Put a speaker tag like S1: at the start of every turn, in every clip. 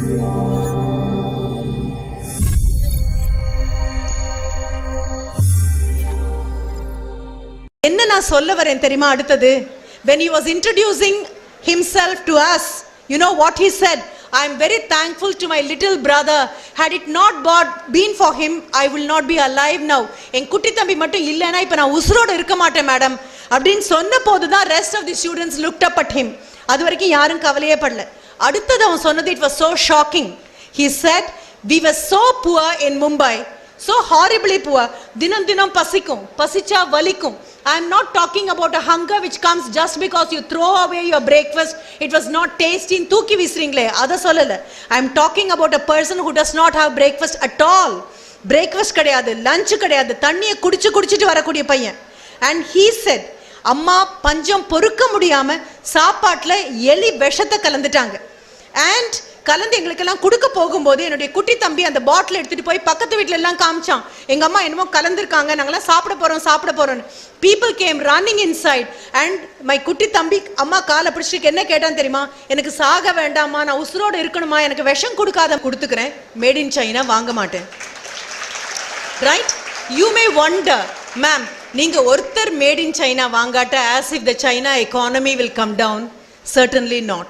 S1: என்ன நான் சொல்ல வரேன் தெரியுமா அடுத்தது? When he was introducing himself to us, you know what he said? I am very thankful to my little brother. Had it not been for him, I will not be alive now. என் குட்டி தம்பி மட்டும் இல்லைனா இப்ப நான் உசுரோட இருக்க மாட்டேன் madam அப்படின்னு சொன்ன போதுதான் rest of the students looked up at him. அது வரைக்கும் யாரும் கவலையே படல. அடுத்தது அவன் சொன்னது, it was so shocking. He said, we were so poor in Mumbai, so horribly poor. Dinam dinam pasikum, pasicha valikum. I am not talking about a hunger which comes just because you throw away your breakfast. It was not tasty in தூக்கி வீசுறீங்களே அத சொல்லல. I am talking about a person who does not have breakfast at all. Breakfast கிடையாது, lunch கிடையாது, தண்ணியை குடிச்சிட்டு வரக்கூடிய பையன். And he said, அம்மா பஞ்சம் பொறுக்க முடியாம சாப்பாட்டுல எலி விஷத்தை கலந்துட்டாங்க. And கலந்து எங்களுக்கெல்லாம் கொடுக்க போகும்போது என்னுடைய குட்டி தம்பி அந்த பாட்டில் எடுத்துட்டு போய் பக்கத்து வீட்டுல எல்லாம் காமிச்சான். எங்க அம்மா என்னமோ கலந்துருக்காங்க, நாங்கெல்லாம் சாப்பிட போறோம். People came running inside and my குட்டி தம்பி அம்மா காலை பிடிச்சிட்டு என்ன கேட்டான் தெரியுமா? எனக்கு சாக வேண்டாமா, நான் உசுரோடு இருக்கணுமா, எனக்கு விஷம் கொடுக்காத, கொடுத்துக்கிறேன், மேட் இன் சைனா வாங்க மாட்டேன். Right? You may wonder, ma'am நீங்க ஒருத்தர் மேட் இன் சைனா வாங்காட்ட as if the China economy will come down. Certainly not.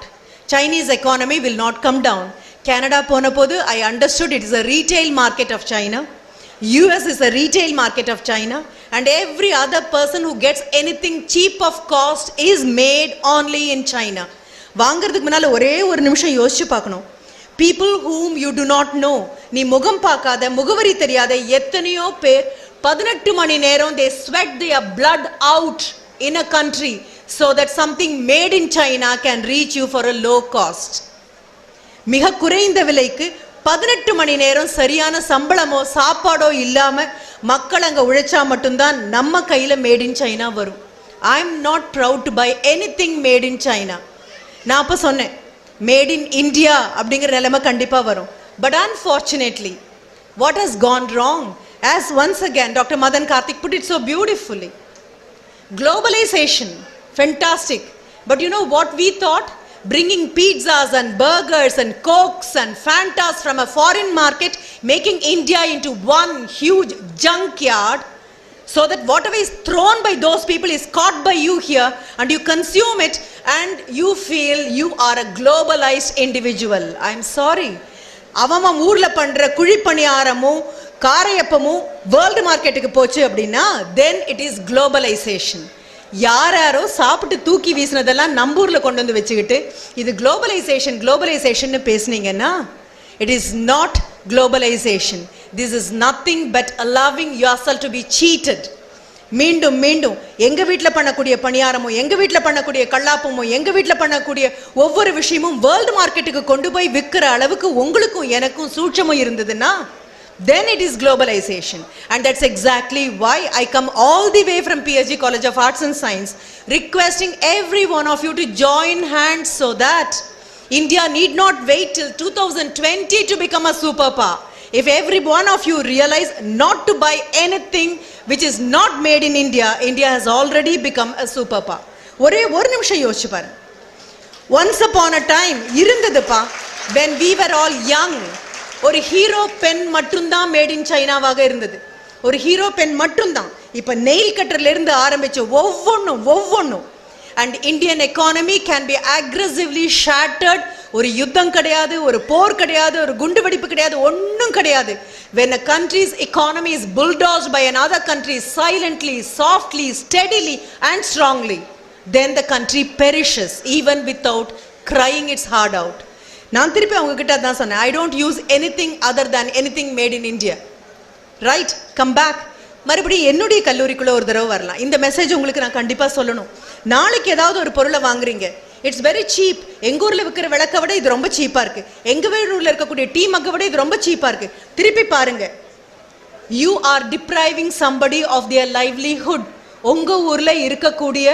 S1: Chinese economy will not come down. Canada போன போது I understood it is a retail market of China. US is a retail market of China, and every other person who gets anything cheap of cost is made only in China. வாங்குறதுக்கு முன்னால ஒரே ஒரு நிமிஷம் யோசிச்சு பார்க்கணும். People whom you do not know, நீ முகம் பார்க்காத, முகவரி தெரியாத எத்தனையோ பேர் 18 மணி நேரம் they sweat their blood out in a country so that something made in China can reach you for a low cost. மிக குறைந்த விலைக்கு 18 மணி நேரம் சரியான சம்பளமோ சாப்பாடோ இல்லாம மக்கள் அங்க உழைச்சா மட்டும்தான் நம்ம கையில மேட் இன் சைனா வரும். I am not proud to buy anything made in China. நான் அப்ப சொன்னேன் மேட் இன் இந்தியா அப்படிங்கிற நிலைமை கண்டிப்பா வரும். But unfortunately, what has gone wrong? As once again Dr. Madan Karthik put it so beautifully, globalization, fantastic. But you know what we thought? Bringing pizzas and burgers and cokes and fantas from a foreign market, making India into one huge junkyard, so that whatever is thrown by those people is caught by you here and you consume it and you feel you are a globalized individual. I am sorry. அவமா ஊர்ல பண்ற குழிப்பணியாரமும் காரையப்பமும் world மார்க்கெட்டுக்கு போச்சு அப்படின்னா then it is globalization. யாரோ சாப்பிட்டு தூக்கி வீசினதெல்லாம் நம்பூர்ல கொண்டு வந்து வச்சுக்கிட்டு இது குளோபலைசேஷன் பேசுனீங்கன்னா it is not globalization. This is nothing but allowing yourself to be cheated. மீண்டும் மீண்டும் எங்க வீட்ல பண்ணக்கூடிய பணியாரமோ, எங்க வீட்ல பண்ணக்கூடிய கல்லாப்பமோ, எங்க வீட்ல பண்ணக்கூடிய ஒவ்வொரு விஷயமும் வேர்ல்டு மார்க்கெட்டுக்கு கொண்டு போய் விற்கிற அளவுக்கு உங்களுக்கும் எனக்கும் சூட்சமும் இருந்ததுன்னா then it is globalization. And that's exactly why I come all the way from PSG College of Arts and Science requesting every one of you to join hands so that India need not wait till 2020 to become a superpower. If every one of you realize not to buy anything which is not made in India, India has already become a superpower. ஒரே ஒரு நிமிஷம் யோசிச்சு பாரு. Once upon a time இருந்ததுப்பா, when we were all young, ஒரு hero pen மட்டும்தான் made in சைனாவாக இருந்தது. ஒரு hero pen மட்டும்தான். இப்ப நெயில் கட்டர்ல இருந்து ஆரம்பிச்சு ஒவ்வொன்னும் and Indian economy can be aggressively shattered. ஒரு யுத்தம் கிடையாது, ஒரு போர் கிடையாது, ஒரு குண்டு வெடிப்பு கிடையாது, ஒண்ணும் கிடையாது. When a country's economy is bulldozed by another country silently, softly, steadily and strongly, then the country perishes even without crying its heart out. நான் திருப்பி அவங்க கிட்ட தான் சொன்னேன், I don't use anything other than anything made in India. Right? Come back. மறுபடியும் என்னுடைய கல்லூரிக்குள்ள ஒரு தடவை வரலாம். இந்த மெசேஜ் உங்களுக்கு நான் கண்டிப்பா சொல்லணும். நாளைக்கு ஏதாவது ஒரு பொருளை வாங்குறீங்க, இட்ஸ் வெரி சீப். எங்க ஊர்ல விற்கிற விளக்க விட இது ரொம்ப சீப்பா இருக்கு. எங்க ஊர்ல இருக்கக்கூடிய டீ மக்க விட இது ரொம்ப சீப்பா இருக்கு. திருப்பி பாருங்க, you are depriving somebody of their livelihood. உங்க ஊர்ல இருக்கக்கூடிய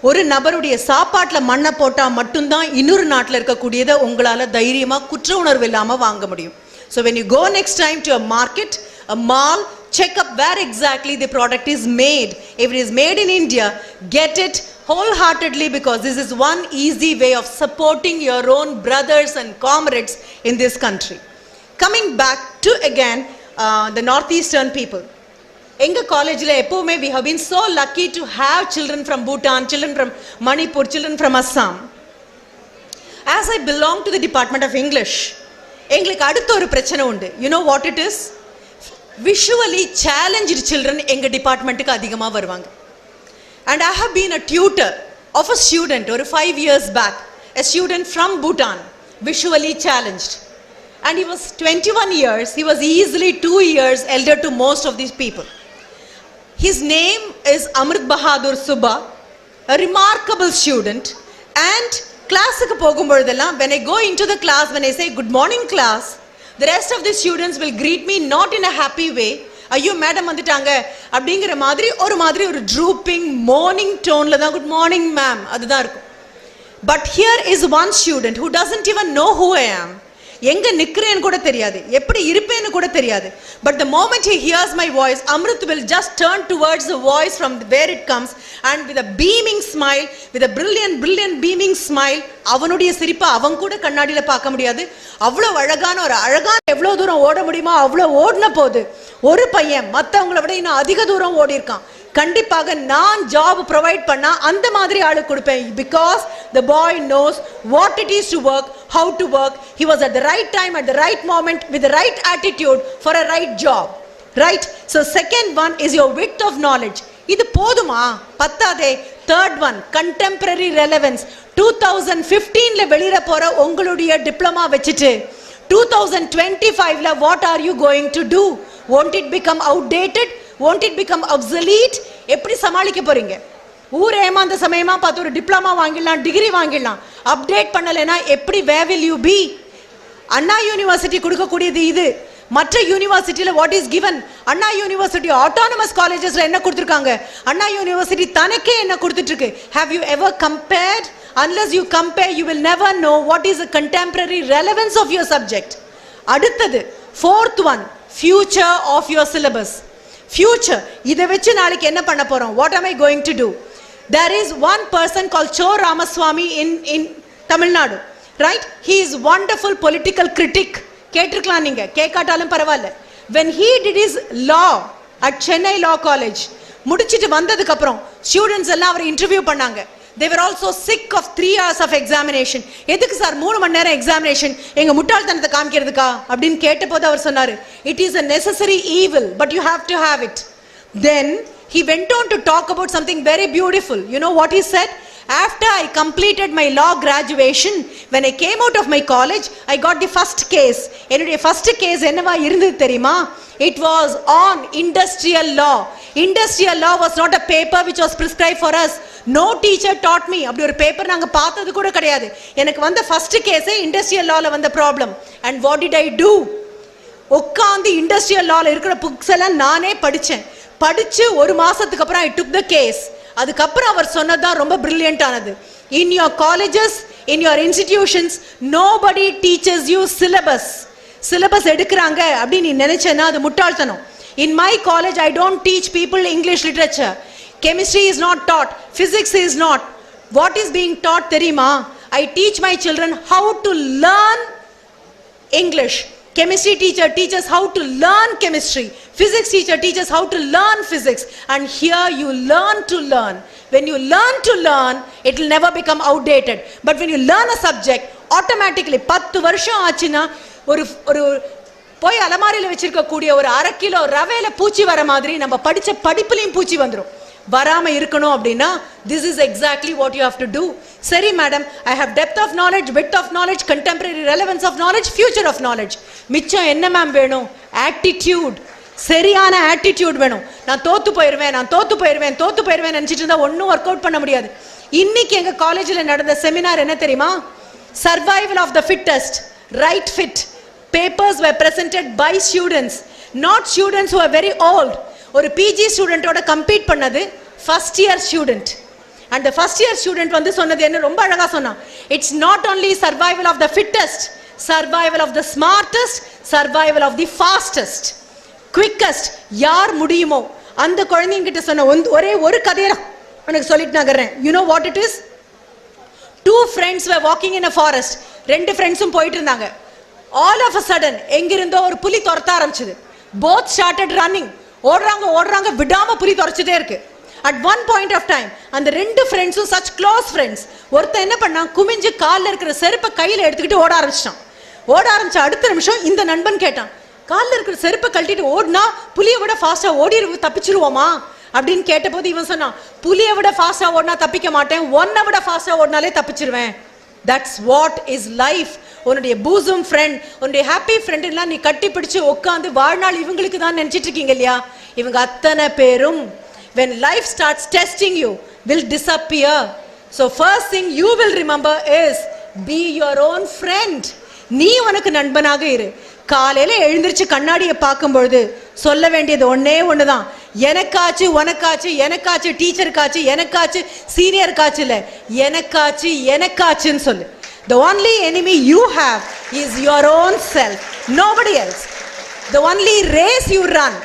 S1: ஒரு நபருடைய சாப்பாட்டுல மண்ணை போட்டா மட்டும்தான் இன்னொரு நாட்டில் இருக்கக்கூடியதை உங்களால தைரியமா குற்ற உணர்வு இல்லாம வாங்க முடியும். So when you go next time to a market, a mall, check up where exactly the product is made. If it is made in India, get it wholeheartedly, because this is one easy way of supporting your own brothers and comrades in this country. Coming back to again the northeastern people. Enga college la eppume we have been so lucky to have children from Bhutan, children from Manipur, children from Assam. As I belong to the Department of English, engalukku adutha oru prachana undu. You know what it is? Visually challenged children enga department ku adhigama varuvanga. And I have been a tutor of a student or 5 years back, a student from Bhutan, visually challenged. And he was 21 years, he was easily 2 years elder to most of these people. His name is Amrit Bahadur Subba, a remarkable student. And class ku pogumbodella, when I go into the class, when I say good morning class, the rest of the students will greet me not in a happy way. ஐயோ madam வந்துட்டாங்க அப்படிங்கிற மாதிரி ஒரு drooping morning டோன்ல தான் good morning ma'am அதுதான் இருக்கும். But here is one student who doesn't even know who I ஆம். எங்க நிக்கிறேன்னு கூட தெரியாது, எப்படி இருப்பேன்னு கூட தெரியாது. But the moment he hears my voice, Amrit will just turn towards the voice from where it comes and with a beaming smile, with a brilliant beaming smile, அவனுடைய சிரிப்பை அவன் கூட கண்ணாடியில பார்க்க முடியாது. அவ்வளவு அழகான எவ்வளவு தூரம் ஓட முடியுமோ அவ்வளவு ஓடின போது ஒரு பையன் மற்றவங்களை விட இன்னும் அதிக தூரம் ஓடி இருக்கான். கண்டிப்பாக நான் ஜாப் ப்ரொவைட் பண்ணா அந்த மாதிரி ஆளு கொடுப்பேன். Because the boy knows what it is to work, how to work. He was at the right time, at the right moment, with the right attitude for a right job. Right? So second one is your width of knowledge. இது போதுமா? பத்தாதே. Third one, contemporary relevance. 2015ல வெளியில போற உங்களுடைய diploma வச்சிட்டு 2025ல what are you going to do? Won't it become outdated? Won't it become obsolete? எப்படி சமாளிக்க போறீங்க? ஊரே ஏமாந்த சமயமா பார்த்து ஒரு டிப்ளமா வாங்கிடலாம், டிகிரி வாங்கிடலாம். அப்டேட் பண்ணலைன்னா எப்படி where will you be? Anna university கொடுக்கக்கூடியது இது. மற்ற யூனிவர்சிட்டியில what is given? Anna university autonomous காலேஜஸ்ல என்ன கொடுத்துருக்காங்க, அண்ணா யூனிவர்சிட்டி தனக்கே என்ன கொடுத்துட்டு இருக்கு? Have you ever compared? Unless you compare, you will never know what is the contemporary relevance of your subject. அடுத்தது fourth one, future of your syllabus. Future, இதை வச்சு நாளைக்கு என்ன பண்ண போறோம்? What am I going to do? There is one person called Cho Ramaswamy in Tamil Nadu, right? He is wonderful political critic. கேட்டிருக்கலாம் நீங்க, கேட்காட்டாலும் பரவாயில்ல. When he did his law at Chennai Law College, முடிச்சிட்டு வந்ததுக்கு அப்புறம் students எல்லாம் அவரை interview பண்ணாங்க. They were also sick of 3 hours of examination. எதுக்கு சார் 3 மணி நேரம் எக்ஸாமினேஷன்? எங்க முட்டாள்தனத்தை காமிக்கிறதுக்கா அப்படின்னு கேட்டபோது அவர் சொன்னாரு, it is a necessary evil but you have to have it. Then he went on to talk about something very beautiful. You know what he said? After I completed my law graduation, when I came out of my college, I got the first case. என்னுடைய first case என்னவா இருந்தது தெரியுமா? It was on industrial law. Industrial law was not a paper which was prescribed for us. No teacher taught me. அப்படி ஒரு paper நாங்க பார்த்தது கூட கிடையாது. எனக்கு வந்த first case இண்டஸ்ட்ரியல் லால வந்த problem. And what did I do? உட்கார்ந்து இண்டஸ்ட்ரியல் லால இருக்கிற புக்ஸ் எல்லாம் நானே படிச்சு ஒரு மாசத்துக்கு அப்புறம் I took the case. அதுக்கப்புறம் அவர் சொன்னதான் ரொம்ப பிரில்லியன்ட் ஆனது. In your colleges, in your institutions, nobody teaches you syllabus. Syllabus எடுக்கிறாங்க அப்படி நீ நினைச்சேன்னா அது முட்டாள்தனம். In my college, I don't teach people English literature. Chemistry is not taught. Physics is not. What is being taught தெரியுமா? I teach my children how to learn English. Chemistry teacher teaches how to learn chemistry. Physics teacher teaches how to learn physics. And here you learn to learn. When you learn to learn, it will never become outdated. But when you learn a subject, automatically 10 வருஷம் ஆச்சுன்னா ஒரு போய் அலமாரியில் வச்சிருக்க கூடிய ஒரு 1/2 kilo ரவையில பூச்சி வர மாதிரி நம்ம படிச்ச படிப்புலையும் பூச்சி வந்துடும். வராம இருக்கணும் அப்படின்னா this is exactly what you have to do. சரி madam, I have depth of knowledge, width of knowledge, contemporary relevance of knowledge, future of knowledge. மிச்சம் என்ன மேம் வேணும்? ஆட்டிடியூட். சரியான ஆட்டிடியூட் வேணும். நான் தோத்து போயிருவேன் நினைச்சிட்டு இருந்தா ஒன்னும் ஒர்க் அவுட் பண்ண முடியாது. இன்னைக்கு எங்க காலேஜ்ல நடந்த செமினார் என்ன தெரியுமா? Survival of the fittest, right fit. Papers were presented by students, not students who are very old. ஒரு PG ஸ்டூடெண்டோட கம்பீட் பண்ணது first year student. And the first year student வந்து சொன்னது என்ன ரொம்ப அழகா சொன்னான். It's not only survival of the fittest, survival of the smartest, survival of the fastest, quickest. யார் முடியுமோ அந்த குழந்தைங்கிட்ட சொன்ன ஒரே ஒரு கதையை உனக்கு சொல்லிட்டு நகர்றேன். You know what it is? Two friends were walking in a forest. ரெண்டு ஃப்ரெண்ட்ஸும் போயிட்டு இருந்தாங்க. All of a sudden எங்கிருந்தோ ஒரு புலி துரத்த ஆரம்பிச்சது. Both started running. ஓடுறாங்க விடாம புலி துரச்சிட்டே இருக்கு. At one point of time அந்த ரெண்டு ஃப்ரெண்ட்ஸும் such close friends, ஒருத்தன் என்ன பண்ணா, குமிஞ்சு கால்ல இருக்கிற செருப்பை கையில எடுத்துக்கிட்டு ஓட ஆரம்பிச்சிட்டான். ஓட ஆரம்பிச்ச அடுத்த நிமிஷம் இந்த நண்பன் கேட்டான், கால்ல இருக்கிற செருப்பை கழட்டிட்டு ஓடினா புலியை விட ஃபாஸ்டா தப்பிச்சிருவோமா அப்படின்னு கேட்டபோது இவன் சொன்னான், புலியை விட ஃபாஸ்டா ஓடினா தப்பிக்க மாட்டேன், ஒன்னை விட ஃபாஸ்டா ஓடினாலே தப்பிச்சிருவேன். That's what is life. உன்னுடைய பூசம் ஃப்ரெண்ட், உன்னுடைய ஹாப்பி ஃப்ரெண்ட் எல்லாம் நீ கட்டி பிடிச்சு உட்காந்து வாழ்நாள் இவங்களுக்கு தான் நினைச்சிட்டு இருக்கீங்க இல்லையா? இவங்க அத்தனை பேரும் when life starts testing you will disappear. So first thing you will remember is be your own friend. நீ உனக்கு நண்பனாக இரு. காலையில எழுந்திருச்சு கண்ணாடியை பார்க்கும்பொழுது சொல்ல வேண்டியது ஒண்ணுதான், எனக்காச்சு உனக்காச்சு, எனக்காச்சு டீச்சருக்காச்சு, எனக்காச்சு சீனியருக்காச்சு இல்ல, எனக்காச்சுன்னு சொல்லு. The only enemy you have is your own self, nobody else. The only race you run,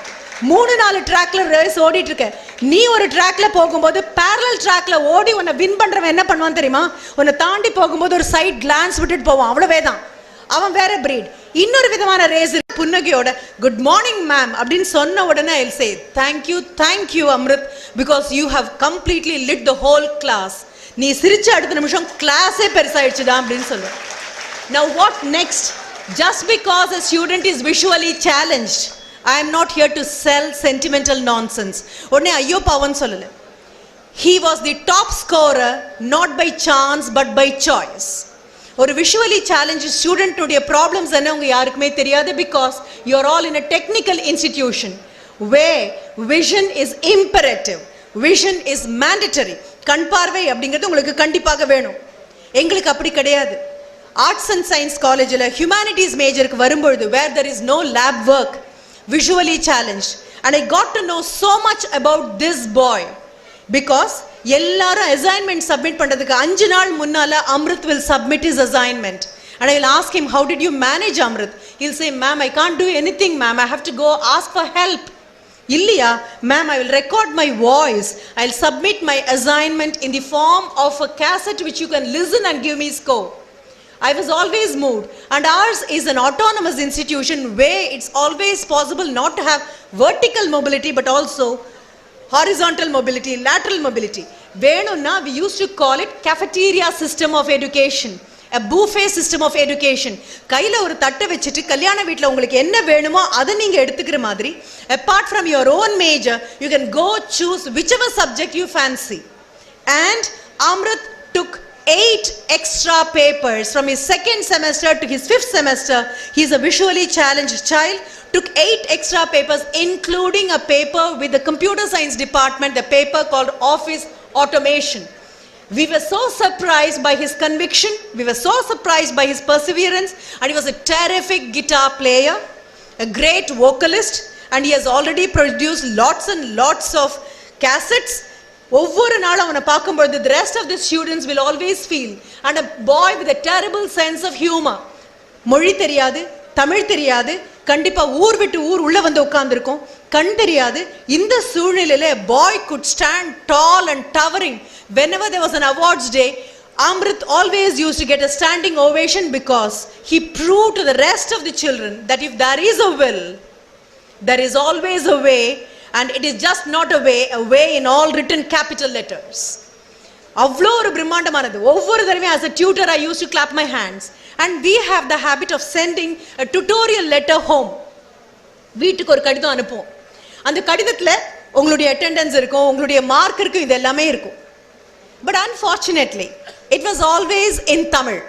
S1: 3-4 ட்ராக்ல ரேஸ் ஓடிட்டு இருக்க. நீ ஒரு ட்ராக்ல போகும்போது parallel ட்ராக்ல ஓடி உன்னை வின் பண்றவன் என்ன பண்ணுவான் தெரியுமா? உன்னை தாண்டி போகும்போது ஒரு சைட் கிளான்ஸ் விட்டுட்டு போவான், அவ்வளவேதான். அவன் வேற பிரீட். இன்னொரு விதமான ரேஸ் புன்னகையோட குட் மார்னிங் மேம் அப்படின்னு சொன்ன உடனே I'll say thank you Amrut, because you have completely lit the whole class. நீ சிரிச்ச அடுத்த நிமிஷம் கிளாஸே பெருசாயிடுச்சுடா அப்படின்னு சொல்லு. Now what next? Just because a student is visually challenged, I am not here to sell sentimental nonsense. உடனே ஐயோ பாவன் சொல்லல. He was the top scorer not by chance but by choice. ஒரு visually challenged student உடைய problems என்ன உங்க யாருக்குமே தெரியாது, because you are all in a technical institution where vision is imperative, vision is mandatory. கண் பார்வை அப்படிங்கிறது உங்களுக்கு கண்டிப்பாக வேணும். எங்களுக்கு அப்படி கிடையாது. ஆர்ட்ஸ் அண்ட் சயின்ஸ் காலேஜில் ஹியூமனிட்டிஸ் மேஜருக்கு வரும்பொழுது where there is no lab work, visually challenged, and I got to know so much about this boy because எல்லாரும் அசைன்மெண்ட் சப்மிட் பண்றதுக்கு 5 நாள் முன்னால Amrut will submit his assignment and I will ask him, how did you manage Amrit? He'll say, ma'am, I can't do anything, ma'am, I have to go ask for help. இல்லையா ma'am, I will record my voice, I'll submit my assignment in the form of a cassette which you can listen and give me score. I was always moved, and ours is an autonomous institution where it's always possible not to have vertical mobility but also horizontal mobility, lateral mobility. Venuna, we used to call it cafeteria system of education, a buffet system of education. கையில ஒரு தட்டை வச்சிட்டு கல்யாண வீட்ல உங்களுக்கு என்ன வேணுமோ அதை நீங்க எடுத்துக்கிற மாதிரி, apart from your own major you can go choose whichever subject you fancy. And Amrit took 8 extra papers from his 2nd semester to his 5th semester. He is a visually challenged child, took 8 extra papers including a paper with the computer science department, the paper called office automation. We were so surprised by his conviction, we were so surprised by his perseverance, and he was a terrific guitar player, a great vocalist, and he has already produced lots and lots of cassettes. ஒவ்வொரு நாளும் அவனை பார்க்கும்போது the rest of the students will always feel, and a boy with a terrible sense of humor. மொழி தெரியாது, தமிழ் தெரியாது, கண்டிப்பா ஊர் விட்டு ஊர் உள்ள வந்து உட்கார்ந்திருக்கும், கண் தெரியாது. இந்த சூழ்நிலையில boy could stand tall and towering. Whenever there was an awards day, Amrit always used to get a standing ovation because he proved to the rest of the children that if there is a will, there is always a way. And it is just not a way in all written capital letters. அவ்வளோ ஒரு பிரம்மாண்டமானது. ஒவ்வொரு தடவையும் as a tutor I used to clap my hands, and we have the habit of sending a tutorial letter home. வீட்டுக்கு ஒரு கடிதம் அனுப்புவோம். அந்த கடிதத்தில் உங்களுடைய அட்டெண்டன்ஸ் இருக்கும், உங்களுடைய மார்க் இருக்கும், இது எல்லாமே இருக்கும். But unfortunately it was always in Tamil,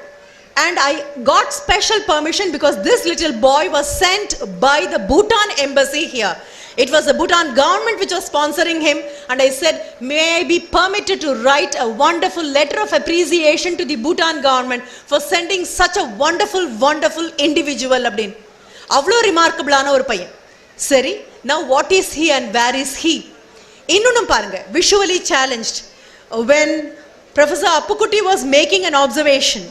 S1: and I got special permission because this little boy was sent by the Bhutan embassy here. It was the Bhutan government which was sponsoring him, and I said, may I be permitted to write a wonderful letter of appreciation to the Bhutan government for sending such a wonderful individual abdin. Avlo remarkable ஆன ஒரு பையன். சரி, now what is he and where is he? இன்னொன்னு பாருங்க, visually challenged. When Professor Appukutti was making an observation,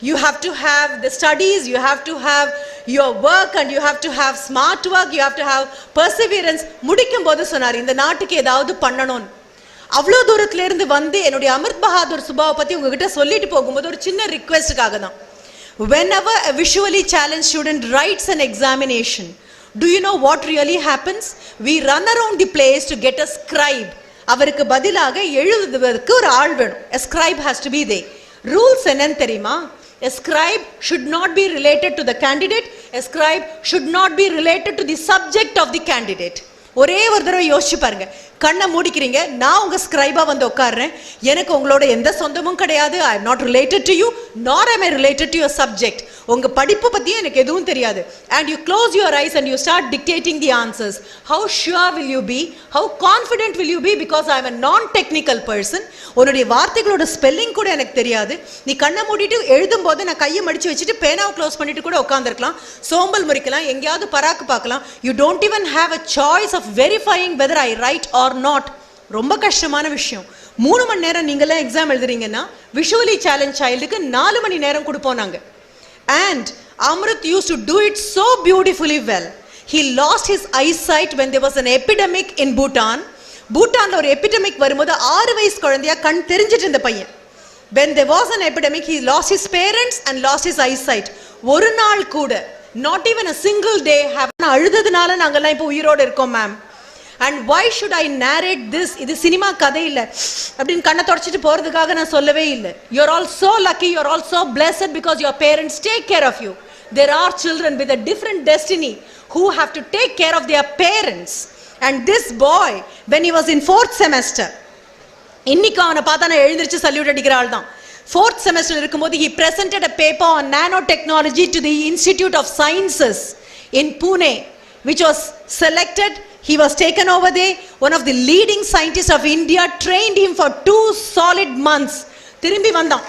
S1: you have to have the studies, you have to have your work, and you have to have smart work, you have to have perseverance. முடிக்கும் போது சொன்னார், இந்த நாட்டுக்கு ஏதாவது பண்ணணும். அவ்வளோ தூரத்துல இருந்து வந்து என்னுடைய அமிர்த் பஹாதூர் சுபாவை பத்தி உங்ககிட்ட சொல்லிட்டு போகும்போது ஒரு சின்ன ரிக்வெஸ்டுக்காக தான். Whenever a visually challenged student writes an examination, do you know what really happens? We run around the place to get a scribe. அவருக்கு பதிலாக எழுதுவதற்கு ஒரு ஆள் வேணும். A scribe has to be there. Rules என்னன்னு தெரியுமா? A scribe should not be related to the candidate. A scribe should not be related to the subject of the candidate. ஒரே ஒரு தடவை யோசிச்சு பாருங்க. கண்ணை மூடிக்கிறீங்க, நான் உங்க ஸ்கிரைபா வந்து உட்கார்றேன், எனக்கு உங்களோட எந்த சொந்தமும் கிடையாது, I am not related to you நார் am I related to your subject. உங்க படிப்பு பத்தி எனக்கு எதுவும் தெரியாது. And you close your eyes and you start dictating the answers. How sure will you be? How confident will you be? Because I am a non-technical person. உன்னுடைய வார்த்தைகளோட spelling கூட எனக்கு தெரியாது. நீ கண்ணை மூடிட்டு எழுதும் போது நான் கையை மடிச்சு வச்சுட்டு பேனாவை க்ளோஸ் பண்ணிட்டு கூட உட்கார்ந்திருக்கலாம், சோம்பல் முறிக்கலாம், எங்கேயாவது பராக்கு பார்க்கலாம். You don't even have a choice of verifying whether I write or not. ரொம்ப கஷ்டமான விஷயம். 3 மணி நேரம் நீங்களே எக்ஸாம் எழுதுறீங்கன்னா விஷுவலி சேலஞ்ச் சைல்டுக்கு 4 மணி நேரம் கொடுப்போம் நாங்க. And Amrit used to do it so beautifully well. He lost his eyesight when there was an epidemic in Bhutan. பூட்டான்ல ஒரு epidemic வரும்போது 6 வயசு குழந்தையா கண் தெரிஞ்சிட்டு இருந்த பையன். When there was an epidemic, he lost his parents and lost his eyesight. ஒரு நாள் கூட, not even a single day, அழுததுனால நாங்கெல்லாம் இப்போ உயிரோடு இருக்கோம் ma'am. And why should I narrate this? இது சினிமா கதை இல்ல அப்படின்னு கண்ணை தொடச்சிட்டு போறதுக்காக நான் சொல்லவே இல்லை. You're all so lucky, you're all so blessed because your parents take care of you. There are children with a different destiny who have to take care of their parents. And this boy, when he was in 4th semester, இன்னைக்கு அவனை பார்த்தா நான் எழுந்திருச்சு salute அடிக்கிற ஆள் தான். 4th semester இருக்கும்போது he presented a paper on nanotechnology to the Institute of Sciences in Pune, which was selected. He was taken over there. One of the leading scientists of India trained him for 2 solid months. திரும்பி வந்தான்,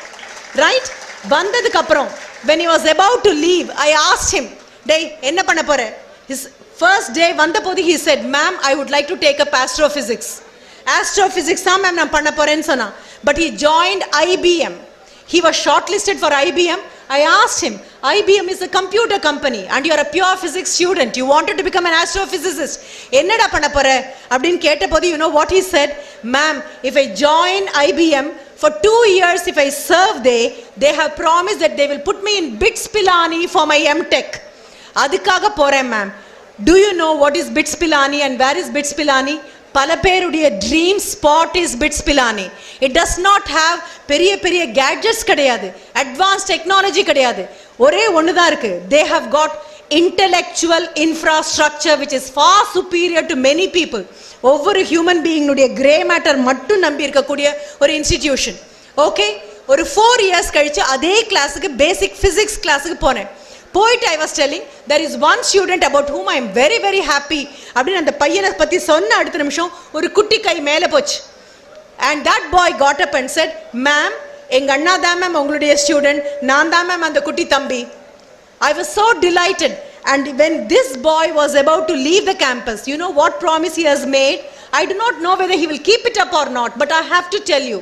S1: right? வந்ததுக்கு அப்புறம் when he was about to leave, I asked him, டேய் என்ன பண்ண போற? His first day வந்தபோது he said, ma'am, I would like to take up astrophysics. Astrophysics தான் மேம் நான் பண்ண போறேன்னு சொன்னான். But he joined IBM. He was shortlisted for IBM. I asked him, IBM is a computer company and you are a pure physics student. You wanted to become an astrophysicist. என்னடா பண்ண போற அப்படின்னு கேட்டபோது, you know what he said? Ma'am, if I join IBM for 2 years, if I serve there, they have promised that they will put me in BITS Pilani for my MTech. அதுக்காக போறேன் ma'am. Do you know what is BITS Pilani and where is BITS Pilani? பல பேருடைய dream spot is bits Pilani. It does not have பெரிய பெரிய gadgets கிடையாது, advance technology கிடையாது, ஒரே ஒன்று தான் இருக்கு. They have got intellectual infrastructure which is far superior to many people. ஒவ்வொரு ஹியூமன் பீயிங்னுடைய கிரே மேட்டர் மட்டும் நம்பி இருக்கக்கூடிய ஒரு இன்ஸ்டிடியூஷன். ஓகே, ஒரு 4 years கழிச்சு அதே கிளாஸுக்கு பேசிக் பிசிக்ஸ் கிளாஸுக்கு போனேன். போயிட்டு I was telling, there is one student about whom I am very very happy அப்படின்னு அந்த பையனை பத்தி சொன்ன அடுத்த நிமிஷம் ஒரு குட்டி கை மேலே போச்சு. And that boy got up and said, ma'am, எங்க அண்ணா தான் மேம் உங்களுடைய ஸ்டூடெண்ட், நான் தான் மேம் அந்த குட்டி தம்பி. I was so delighted. And when this boy was about to leave the campus, you know what promise he has made? I do not know whether he will keep it up or not, but I have to tell you,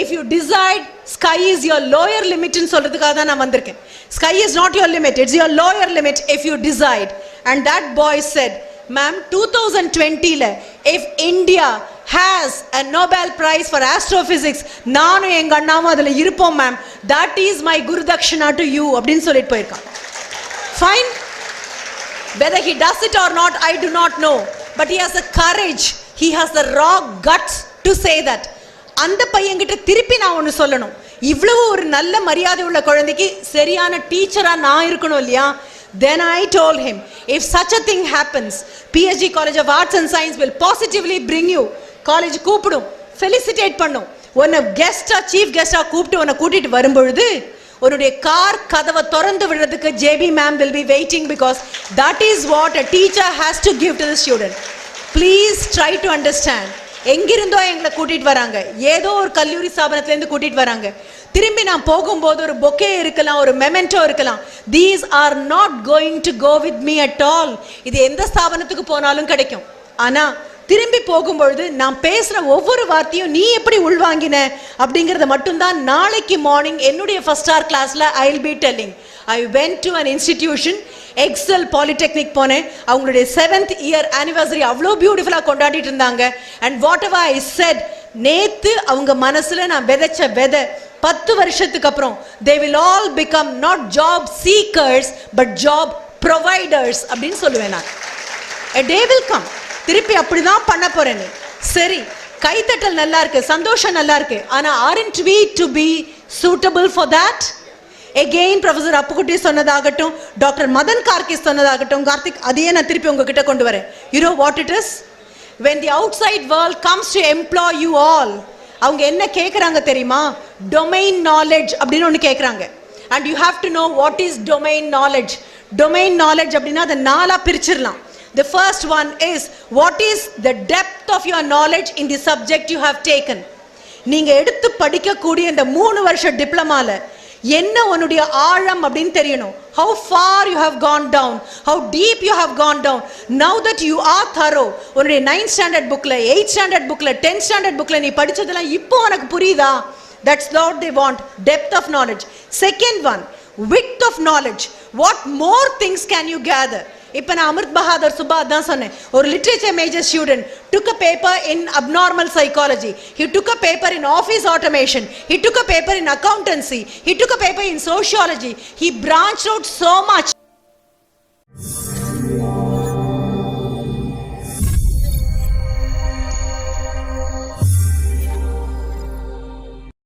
S1: if you decide sky is your lower limit ன்னு சொல்றதுக்காக தான் நான் வந்திருக்கேன். Sky is not your limit, it's your lower limit if you decide. And that boy said, ma'am, 2020 la if India has a Nobel Prize for astrophysics, நானும் எங்க அண்ணாவும் அதுல இருப்போம் ma'am. that is my guru dakshina to you அப்படின்னு சொல்லிட்டு போயிருக்கான். Fine, whether he does it or not I do not know, but he has the courage, he has the raw guts to say that. அந்த பையன்கிட்ட திருப்பி நான் ஒன்று சொல்லணும், இவ்வளவு ஒரு நல்ல மரியாதை உள்ள குழந்தைக்கு சரியான டீச்சரா நான் இருக்கணும் இல்லையா? Then I told him, if such a thing happens, PSG College of Arts and Science will positively bring you. College கூப்பிடும், ஃபெலிசிட்டேட் பண்ணும், உன்னை கெஸ்டா சீஃப் கெஸ்டா கூப்பிட்டு உன்னை கூட்டிட்டு வரும்பொழுது உன்னுடைய கார் கதவை திறந்து விடுறதுக்கு JB ma'am will be waiting, because that is what a teacher has to give to the student. Please try to understand. எங்கிருந்தோ எங்களை கூட்டிட்டு வராங்க, ஏதோ ஒரு கல்லூரி ஸ்தாபனத்திலேருந்து கூட்டிட்டு வராங்க. திரும்பி நான் போகும்போது ஒரு பொக்கே இருக்கலாம், ஒரு மெமெண்டோ இருக்கலாம். These are not going to go with me at all. இது எந்த ஸ்தாபனத்துக்கு போனாலும் கிடைக்கும். ஆனா திரும்பி போகும்பொழுது நான் பேசுற ஒவ்வொரு வார்த்தையும் நீ எப்படி உள்வாங்கின அப்படிங்கறத மட்டும்தான் நாளைக்கு மார்னிங் என்னுடைய ஃபர்ஸ்ட் ஆர் கிளாஸ்ல I will be telling. I went to an institution, Excel Polytechnic போனேன். அவங்களுடைய 7th year anniversary அவ்வளோ பியூட்டிஃபுல்லா கொண்டாடிட்டு இருந்தாங்க. And whatever I said, நேத்து அவங்க மனசுல நான் விதைச்ச விதை 10 வருஷத்துக்கு அப்புறம் they will all become not job seekers but job providers அப்படின்னு சொல்லுவேன் நான். a day will come, திருப்பி அப்படிதான் பண்ண போறேன். சரி, கைத்தட்டல் நல்லா இருக்கு, சந்தோஷம் நல்லா இருக்கு, ஆனா aren't we to be suitable for that? again professor Appukutty சொன்னதாகட்டும், டாக்டர் மதன் கார்கே சொன்னதாகட்டும், கார்த்திக், அதையே நான் திருப்பி உங்ககிட்ட கொண்டு வரேன். you know what it is? when the outside world comes to employ you all, அவங்க என்ன கேக்குறாங்க தெரியுமா? domain knowledge அப்படின்னு ஒன்னு கேக்குறாங்க. and you have to know what is domain knowledge. domain knowledge அப்படினா அத நாலா பிரிச்சிரலாம். the first one is what is the depth of your knowledge in the subject you have taken. நீங்க எடுத்து படிக்க கூடிய இந்த 3 வருஷ டிப்ளமால என்ன உன்னுடைய ஆழம் அப்படின்னு தெரியணும். how far you have gone down, how deep you have gone down. now that you are thorough, உன்னுடைய 9th standard bookல 8th standard bookல 10th standard bookல நீ படிச்சதெல்லாம் இப்போ உனக்கு புரியுதா? that's what they want, depth of knowledge. second one, width of knowledge. what more things can you gather? இப்ப நான் அமிர்த் பஹாதர் சுபா தான் சொன்னேன். ஒரு literature major student took a paper in abnormal psychology, he took a paper in office automation, he took a paper in accountancy, he took a paper in sociology, he branched out so much.